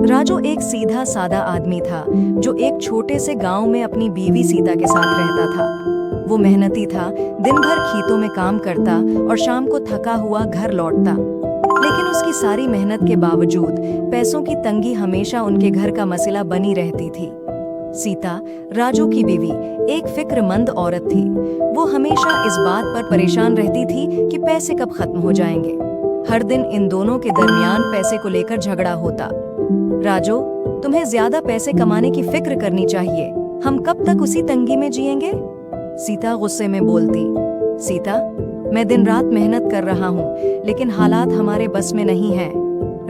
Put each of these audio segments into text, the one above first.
राजू एक सीधा सादा आदमी था जो एक छोटे से गांव में अपनी बीवी सीता के साथ रहता था। वो मेहनती था, दिन भर खेतों में काम करता और शाम को थका हुआ घर लौटता। लेकिन उसकी सारी मेहनत के बावजूद पैसों की तंगी हमेशा उनके घर का मसला बनी रहती थी। सीता, राजू की बीवी, एक फिक्रमंद औरत थी। वो हमेशा इस बात पर परेशान रहती थी कि पैसे कब खत्म हो जाएंगे। हर दिन इन दोनों के दरमियान पैसे को लेकर झगड़ा होता। राजू, तुम्हें ज्यादा पैसे कमाने की फिक्र करनी चाहिए। हम कब तक उसी तंगी में जिएंगे? सीता गुस्से में बोलती। सीता, मैं दिन रात मेहनत कर रहा हूँ, लेकिन हालात हमारे बस में नहीं है।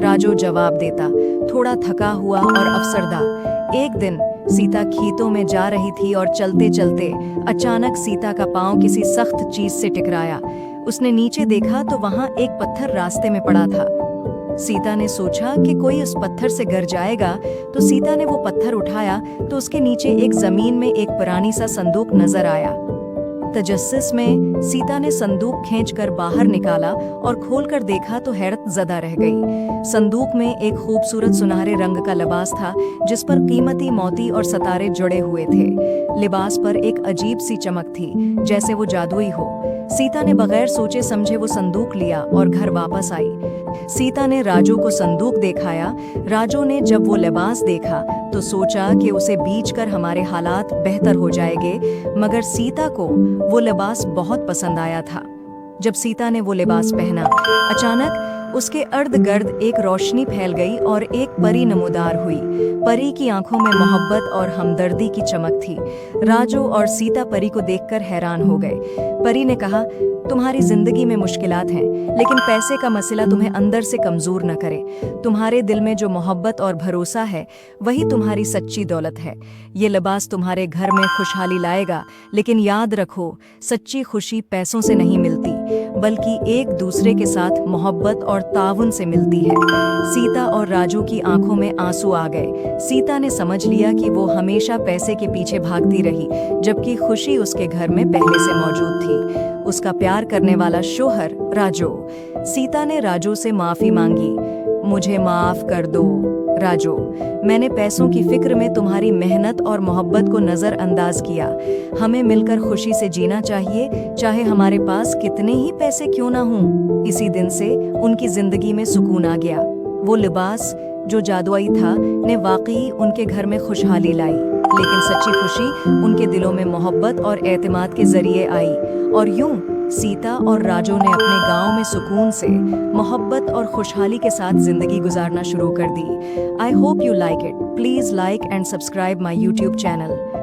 राजू जवाब देता, थोड़ा थका हुआ और अफसरदा। एक दिन सीता खेतों में जा रही थी और चलते चलते अचानक सीता का पांव किसी सख्त चीज से टकराया। उसने नीचे देखा तो वहां एक पत्थर रास्ते में पड़ा था। सीता ने सोचा कि कोई उस पत्थर से गिर जाएगा, तो सीता ने वो पत्थर उठाया तो उसके नीचे एक जमीन में एक पुरानी सा संदूक नजर आया। तजस्सुस में सीता ने संदूक खींचकर बाहर निकाला और खोलकर देखा तो हैरत ज़दा रह गई। संदूक में एक खूबसूरत सुनहरे रंग का लिबास था, जिस पर कीमती मोती और सितारे जुड़े हुए थे। लिबास पर एक अजीब सी चमक थी, जैसे वो जादुई हो। सीता ने बगैर सोचे समझे वो संदूक लिया और घर वापस आई। सीता ने राजू को संदूक दिखाया। राजू ने जब वो लिबास देखा तो सोचा कि उसे बेचकर हमारे हालात बेहतर हो जाएंगे, मगर सीता को वो लिबास बहुत पसंद आया था। जब सीता ने वो लिबास पहना, अचानक उसके अर्ध गर्द एक रोशनी फैल गई और एक परी नमूदार हुई। परी की आंखों में मोहब्बत और हमदर्दी की चमक थी। राजू और सीता परी को देखकर हैरान हो गए। परी ने कहा, तुम्हारी जिंदगी में मुश्किलात हैं, लेकिन पैसे का मसला तुम्हें अंदर से कमजोर न करे। तुम्हारे दिल में जो मोहब्बत और भरोसा है, वही तुम्हारी सच्ची दौलत है। ये लिबास तुम्हारे घर में खुशहाली लाएगा, लेकिन याद रखो, सच्ची खुशी पैसों से नहीं मिलती, बल्कि एक दूसरे के साथ मोहब्बत और ताउन से मिलती है। सीता और राजू की आंखों में आंसू आ गए। सीता ने समझ लिया कि वो हमेशा पैसे के पीछे भागती रही, जबकि खुशी उसके घर में पहले से मौजूद थी। उसका प्यार करने वाला शोहर राजू। सीता ने राजू से माफी मांगी। मुझे माफ कर दो राजू, मैंने पैसों की फिक्र में तुम्हारी मेहनत और मोहब्बत को नजरअंदाज किया। हमें मिलकर खुशी से जीना चाहिए, चाहे हमारे पास कितने ही पैसे क्यों ना हों। इसी दिन से उनकी जिंदगी में सुकून आ गया। वो लिबास जो जादुई था ने वाकई उनके घर में खुशहाली लाई, लेकिन सच्ची खुशी उनके दिलों में मोहब्बत और एतमाद के जरिए आई। और यूं सीता और राजू ने अपने गांव में सुकून से, मोहब्बत और खुशहाली के साथ जिंदगी गुजारना शुरू कर दी। I hope you like it. Please like and subscribe my YouTube channel.